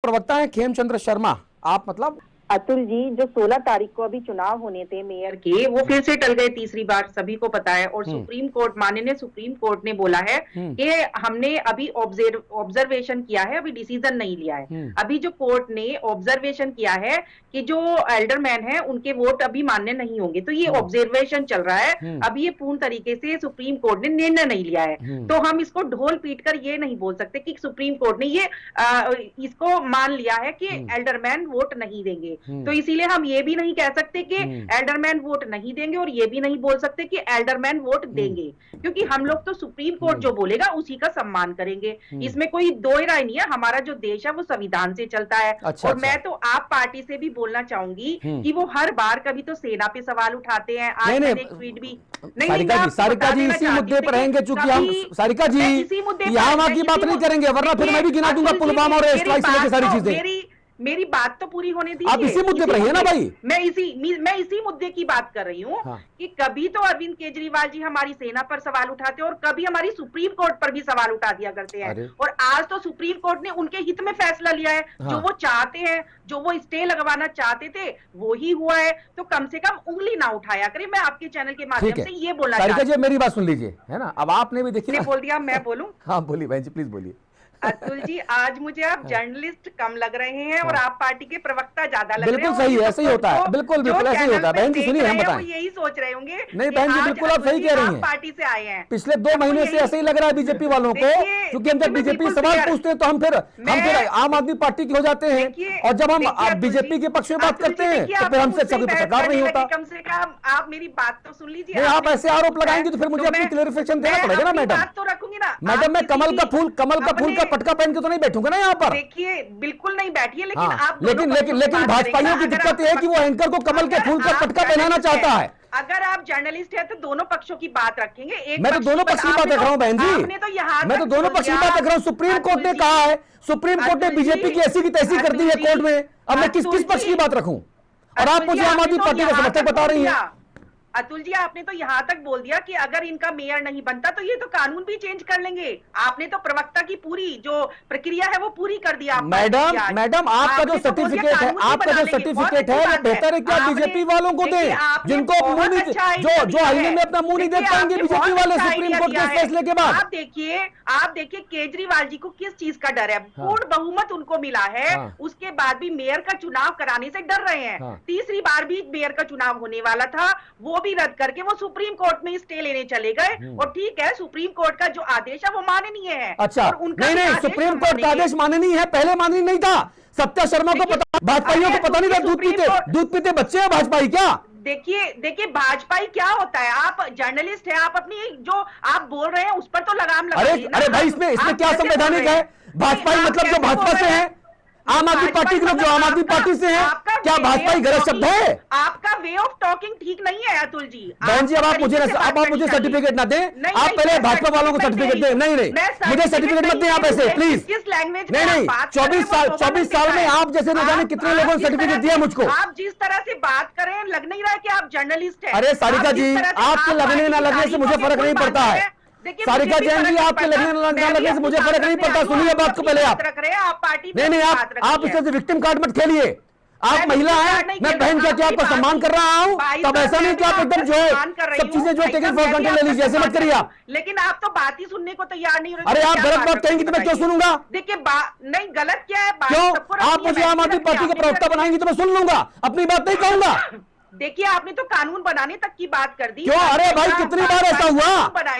प्रवक्ता हैं खेमचंद्र शर्मा, आप मतलब अतुल जी, जो 16 तारीख को अभी चुनाव होने थे मेयर के, वो फिर से टल गए तीसरी बार, सभी को पता है। और सुप्रीम कोर्ट, माननीय सुप्रीम कोर्ट ने बोला है कि हमने अभी ऑब्जर्वेशन किया है, अभी डिसीजन नहीं लिया है। अभी जो कोर्ट ने ऑब्जर्वेशन किया है कि जो एल्डरमैन है उनके वोट अभी मान्य नहीं होंगे, तो ये ऑब्जर्वेशन चल रहा है। अभी ये पूर्ण तरीके से सुप्रीम कोर्ट ने निर्णय नहीं लिया है, तो हम इसको ढोल पीट कर ये नहीं बोल सकते कि सुप्रीम कोर्ट ने ये इसको मान लिया है कि एल्डरमैन वोट नहीं देंगे। तो इसीलिए हम ये भी नहीं कह सकते कि एल्डरमैन वोट नहीं देंगे और ये भी नहीं बोल सकते कि एल्डरमैन वोट देंगे, क्योंकि हम लोग तो सुप्रीम कोर्ट जो बोलेगा उसी का सम्मान करेंगे। इसमें कोई दो राय नहीं है। हमारा जो देश है वो संविधान से चलता है। और मैं तो आप पार्टी से भी बोलना चाहूंगी कि वो हर बार कभी तो सेना पे सवाल उठाते हैं। आज मैंने एक ट्वीट भी सारिका जी इसी मुद्दे पर रहेंगे, चूंकि हम सारिका जी यहाँ वहां की बात नहीं करेंगे, वरना फिर मैं भी गिना दूंगा पुलवामा और एयर स्ट्राइक से लेकर सारी चीजें। मेरी बात तो पूरी होने दीजिए। आप इसी मुद्दे पर रहिए ना भाई। मैं इसी मुद्दे की बात कर रही हूँ कि कभी तो अरविंद केजरीवाल जी हमारी सेना पर सवाल उठाते हैं और कभी हमारी सुप्रीम कोर्ट पर भी सवाल उठा दिया करते हैं। और आज तो सुप्रीम कोर्ट ने उनके हित में फैसला लिया है। जो वो चाहते हैं, जो वो स्टे लगवाना चाहते थे, वो ही हुआ है। तो कम से कम उंगली ना उठाया करें। मैं आपके चैनल के माध्यम से ये बोलना चाहती हूँ। मेरी बात सुन लीजिए, है ना। अब आपने भी देखिए बोल दिया, मैं बोलूं? हाँ बोलिए बहन जी, प्लीज बोलिए। अतुल जी, आज मुझे आप जर्नलिस्ट कम लग रहे हैं और आप पार्टी के प्रवक्ता ज्यादा लग रहे हैं। बिल्कुल सही है, ऐसे ही होता है। बिल्कुल बिल्कुल ऐसे ही होता है। बहन जी सुनिए, हम बताएं, यही सोच रहे होंगे। नहीं बहन जी, बिल्कुल आप सही कह रही हैं। पार्टी से आए हैं, पिछले 2 महीने से ऐसे ही लग रहा है बीजेपी वालों को, क्योंकि हम जब बीजेपी सवाल पूछते हैं तो हम फिर आम आदमी पार्टी के हो जाते हैं, और जब हम बीजेपी के पक्ष में बात करते हैं तो फिर हमसे सरकार नहीं होता। कम से कम आप मेरी बात तो सुन लीजिए। आप ऐसे आरोप लगाएंगे तो फिर मुझे अपनी क्लेरिफिकेशन देना पड़ेगा ना मैडम। बात तो रखूंगी ना मैडम। मैं कमल का फूल का पटका पहन के तो नहीं बैठूंगा ना यहाँ पर। देखिए, बिल्कुल नहीं बैठिए, लेकिन आप लेकिन भाजपाइयों की दिक्कत यह है कि वो एंकर को कमल के फूल का पटका पहनाना चाहता है। अगर आप जर्नलिस्ट है तो दोनों पक्षों की बात रखेंगे। मैं तो दोनों पक्ष की बात रख रहा हूँ बहन जी, मैं तो दोनों पक्ष की बात रख रहा हूँ। सुप्रीम कोर्ट ने कहा है, सुप्रीम कोर्ट ने बीजेपी की ऐसी की तैसी कर दी है कोर्ट में। अब मैं किस पक्ष की बात रखूं? और आप मुझे आम आदमी पार्टी का समर्थक बता रही है। अतुल जी, आपने तो यहां तक बोल दिया कि अगर इनका मेयर नहीं बनता तो ये तो कानून भी चेंज कर लेंगे। आपने तो प्रवक्ता की पूरी जो प्रक्रिया है वो पूरी कर दिया। मैडम आपका जो सर्टिफिकेट है, वो बेहतर है कि आप बीजेपी वालों को दें, जिनको मुंह नहीं, जो आईने में अपना मुंह नहीं देख पाएंगे बीजेपी वाले सुप्रीम कोर्ट के फैसले के बाद। आप देखिए केजरीवाल जी को किस चीज का डर है। पूर्ण बहुमत उनको मिला है, उसके बाद भी मेयर का चुनाव कराने से डर रहे हैं। तीसरी बार भी मेयर का चुनाव होने वाला था, वो भी रद्द करके वो सुप्रीम कोर्ट में स्टे लेने चले गए। और ठीक है, सुप्रीम कोर्ट का जो आदेश है वो माननीय है। अच्छा, नहीं, सुप्रीम कोर्ट का आदेश माननीय है, पहले माननीय नहीं था। सत्या शर्मा को पता, भाजपाइयों को पता नहीं था दूध पीते बच्चे हैं भाजपाई क्या? देखिए भाजपाई क्या होता है। आप जर्नलिस्ट है, आप अपनी जो आप बोल रहे हैं उस पर तो लगाम लगाइए। अरे भाई, इसमें क्या संवैधानिक है? भाजपाई मतलब जो भाजपा से है, आम आदमी पार्टी के लोग जो आम आदमी पार्टी से हैं, क्या भाजपाई गलत शब्द है? आपका वे ऑफ टॉकिंग ठीक नहीं है अतुल जी। बहन जी, अब आप मुझे सर्टिफिकेट ना दें। आप पहले भाजपा वालों को सर्टिफिकेट दें। नहीं, मुझे सर्टिफिकेट मत दें आप ऐसे, प्लीज। किस लैंग्वेज में? नहीं, 24 साल में आप जैसे न जाने कितने लोगों ने सर्टिफिकेट दिया मुझको। आप जिस तरह से बात करें, लग नहीं रहा है कि आप जर्नलिस्ट हैं। अरे सारिका जी, आपके लगने ना लगने से मुझे फर्क नहीं पड़ता है। सारिका जैन जी, आपके लगने ना लगने से मुझे फर्क नहीं पड़ता। सुनिए बात को पहले आप। नहीं, आप इससे विक्टिम कार्ड मत खेलिए। आप महिला हैं, मैं बहन कहकर आपका सम्मान कर रहा हूं, तब ऐसा नहीं कि आप एकदम जो है सब चीजें जो टेकन फॉर ग्रांटेड ले लीजिए, ऐसे मत करिए आप। लेकिन आप तो बात ही सुनने को तैयार नहीं हो रहे। अरे आप गलत बात कहेंगे तो मैं क्यों सुनूंगा? देखिए, नहीं गलत क्या है, क्यों? आप मुझे आम आदमी पार्टी का प्रवक्ता बनाएंगे तो मैं सुन लूंगा, अपनी बात नहीं कहूंगा। देखिए, आपने तो कानून बनाने तक की बात कर दी। क्यों? अरे भाई, कितनी बार ऐसा हुआ?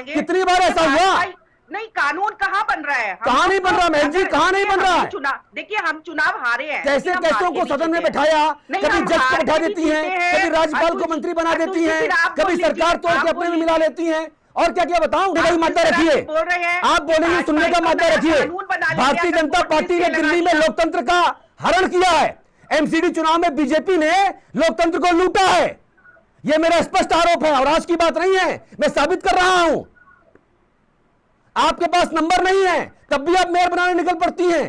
कितनी बार ऐसा हुआ? नहीं, कानून कहाँ बन रहा है? कहाँ नहीं बन रहा बहन जी, कहाँ नहीं बन रहा है? देखिए, हम चुनाव हारे हैं। कैसों को सदन में बैठाया, कभी जज को बैठा देती हैं, कभी राज्यपाल को मंत्री बना देती हैं, कभी सरकार तोड़ के अपने में मिला लेती हैं, और क्या क्या बताऊं? वही मादा रखिए, आप बोलेंगे सुनने का मादा रखिए। भारतीय जनता पार्टी ने दिल्ली में लोकतंत्र का हरण किया है। एमसीडी चुनाव में बीजेपी ने लोकतंत्र को लूटा है, यह मेरा स्पष्ट आरोप है और आज की बात नहीं है, मैं साबित कर रहा हूं। आपके पास नंबर नहीं है, तब भी आप मेयर बनाने निकल पड़ती हैं।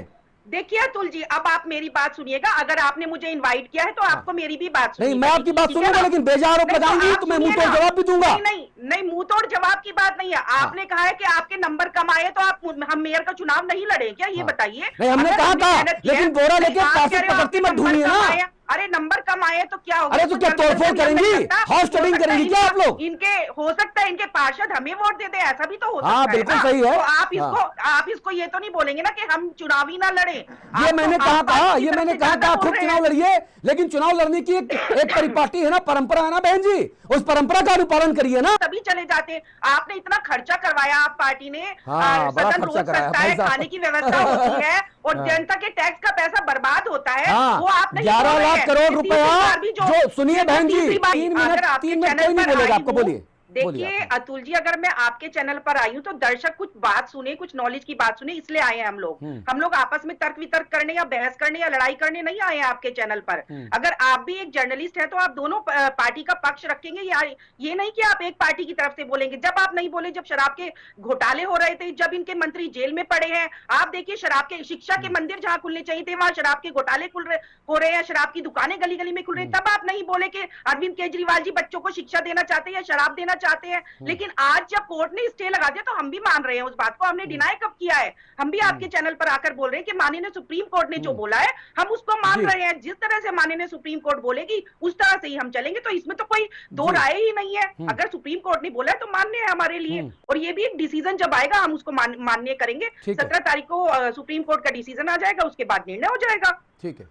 देखिए अतुल जी, अब आप मेरी बात सुनिएगा। अगर आपने मुझे इनवाइट किया है तो आपको मेरी भी बात नहीं, मैं आपकी बात सुनूंगा, लेकिन बेजा आरोप लगाऊंगी तो मैं मुंह तोड़ जवाब भी दूंगा। नहीं, मुंह तोड़ जवाब की बात नहीं है। आपने कहा है कि आपके नंबर कम आए तो आप हम मेयर का चुनाव नहीं लड़े क्या, ये बताइए। नहीं, हमने कहा था, लेकिन बोरा लेके पास पकड़ती मत ढूंढिए ना। अरे नंबर कम आए तो क्या होगा? अरे तो क्या तोड़फोड़ करेंगी, हाउस ट्रेडिंग करेंगी क्या आप लोग? इनके हो सकता है इनके पार्षद हमें वोट देते हैं, ऐसा भी तो हो सकता है। हाँ बिल्कुल सही है। तो आप इसको ये तो नहीं बोलेंगे ना कि हम चुनाव ही ना लड़े। ये मैंने कहा था, ये मैंने कहा था खुद चुनाव लड़िए, लेकिन चुनाव लड़ने की एक परिपाटी है ना, परंपरा है ना बहन जी, उस परंपरा का अनुपालन करिए ना। तभी चले जाते। आपने इतना खर्चा करवाया, आप पार्टी ने, बड़ा सदन रोज सस्ता है, खाने की व्यवस्था होती है और जनता के टैक्स का पैसा बर्बाद होता है, वो आप नहीं 11 लाख करोड़ रुपया जो, सुनिए बहन जी, 3 मिनट कोई नहीं बोलेगा आपको, बोलिए। देखिए अतुल जी, अगर मैं आपके चैनल पर आई हूँ तो दर्शक कुछ बात सुने, कुछ नॉलेज की बात सुने, इसलिए आए हैं हम लोग। हम लोग आपस में तर्क वितर्क करने या बहस करने या लड़ाई करने नहीं आए हैं आपके चैनल पर। अगर आप भी एक जर्नलिस्ट है तो आप दोनों पार्टी का पक्ष रखेंगे, या ये नहीं कि आप एक पार्टी की तरफ से बोलेंगे। जब आप नहीं बोले, जब शराब के घोटाले हो रहे थे, जब इनके मंत्री जेल में पड़े हैं, आप देखिए शराब के, शिक्षा के मंदिर जहां खुलने चाहिए थे वहां शराब के घोटाले हो रहे हैं, शराब की दुकानें गली गली में खुल रही, तब आप नहीं बोले कि अरविंद केजरीवाल जी बच्चों को शिक्षा देना चाहते हैं या शराब देना चाहते हैं। लेकिन आज जब कोर्ट ने स्टे लगा दिया तो हम भी मान रहे हैं उस बात को, हमने डिनाई कब किया है? हम भी आपके चैनल पर आकर बोल रहे हैं कि माननीय सुप्रीम कोर्ट ने जो बोला है हम उसको मान रहे हैं। जिस तरह से माननीय सुप्रीम कोर्ट बोलेगी उस तरह से ही हम चलेंगे, तो इसमें तो कोई दो राय ही नहीं है। अगर सुप्रीम कोर्ट ने बोला है तो मान्य है हमारे लिए, और ये भी एक डिसीजन जब आएगा हम उसको मान्य करेंगे। 17 तारीख को सुप्रीम कोर्ट का डिसीजन आ जाएगा, उसके बाद निर्णय हो जाएगा। ठीक है।